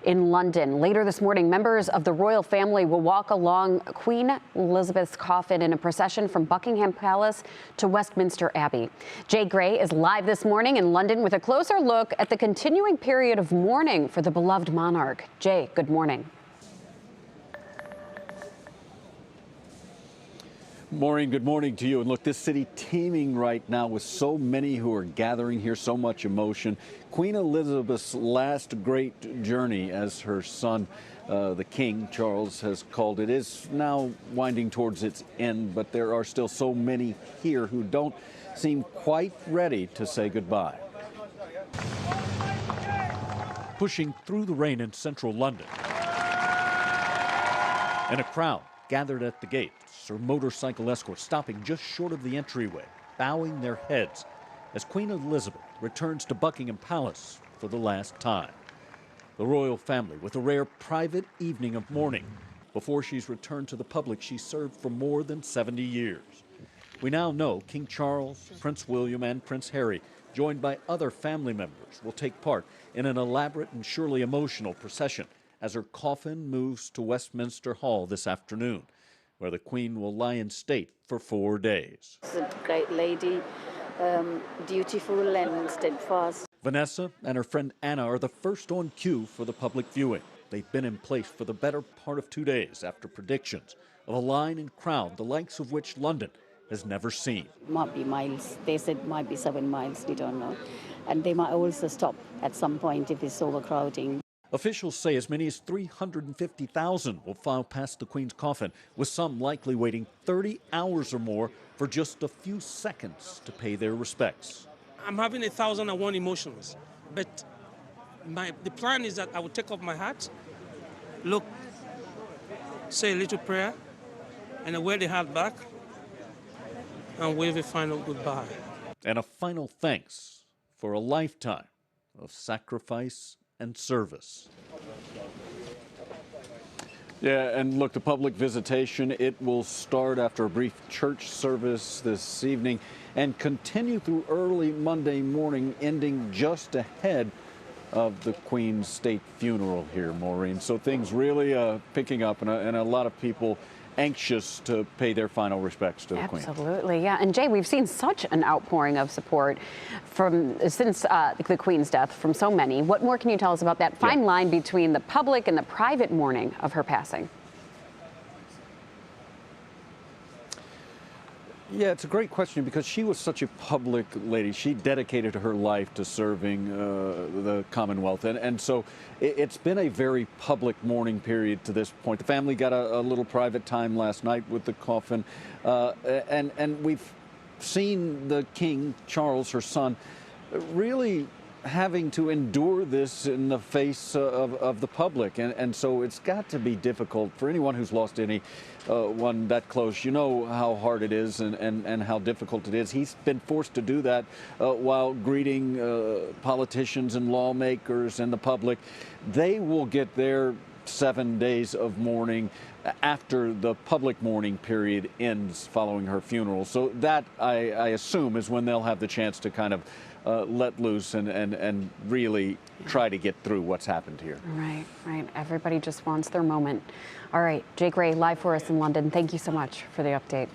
in London. Later this morning, members of the royal family will walk along Queen Elizabeth's coffin in a procession from Buckingham Palace to Westminster Abbey. Jay Gray is live this morning in London with a closer look at the continuing period of mourning for the beloved monarch. Jay, good morning. Maureen, good morning to you. And look, this city teeming right now with so many who are gathering here, so much emotion. Queen Elizabeth's last great journey, as her son, the King, Charles, has called it, is now winding towards its end. But there are still so many here who don't seem quite ready to say goodbye. Pushing through the rain in central London, and a crowd gathered at the gates, or motorcycle escorts stopping just short of the entryway, bowing their heads as Queen Elizabeth returns to Buckingham Palace for the last time. The royal family with a rare private evening of mourning. Before she's returned to the public, she served for more than 70 years. We now know King Charles, Prince William, and Prince Harry, joined by other family members, will take part in an elaborate and surely emotional procession as her coffin moves to Westminster Hall this afternoon, where the Queen will lie in state for 4 days. She's a great lady, dutiful and steadfast. Vanessa and her friend Anna are the first on cue for the public viewing. They've been in place for the better part of 2 days after predictions of a line and crowd the likes of which London has never seen. Might be miles. They said might be 7 miles. We don't know. And they might also stop at some point if it's overcrowding. Officials say as many as 350,000 will file past the Queen's coffin, with some likely waiting 30 hours or more for just a few seconds to pay their respects. I'm having 1,001 emotions, but the plan is that I will take off my hat, look, say a little prayer, and I wear the hat back and wave a final goodbye. And a final thanks for a lifetime of sacrifice and service. Yeah, and look, the public visitation, it will start after a brief church service this evening and continue through early Monday morning, ending just ahead of the Queen's state funeral here, Maureen. So things really picking up, and a lot of people anxious to pay their final respects to the Queen. Absolutely, yeah. And Jay, we've seen such an outpouring of support since the Queen's death from so many. What more can you tell us about that fine line between the public and the private mourning of her passing? Yeah, it's a great question because she was such a public lady. She dedicated her life to serving the Commonwealth. And so it's been a very public mourning period to this point. The family got a little private time last night with the coffin. And we've seen the King, Charles, her son, really having to endure this in the face of the public. And so it's got to be difficult for anyone who's lost anyone that close. You know how hard it is and how difficult it is. He's been forced to do that while greeting politicians and lawmakers and the public. They will get their 7 days of mourning after the public mourning period ends following her funeral. So that, I assume, is when they'll have the chance to kind of let loose and really try to get through what's happened here. Right. Everybody just wants their moment. All right, Jay Gray, live for us in London. Thank you so much for the update.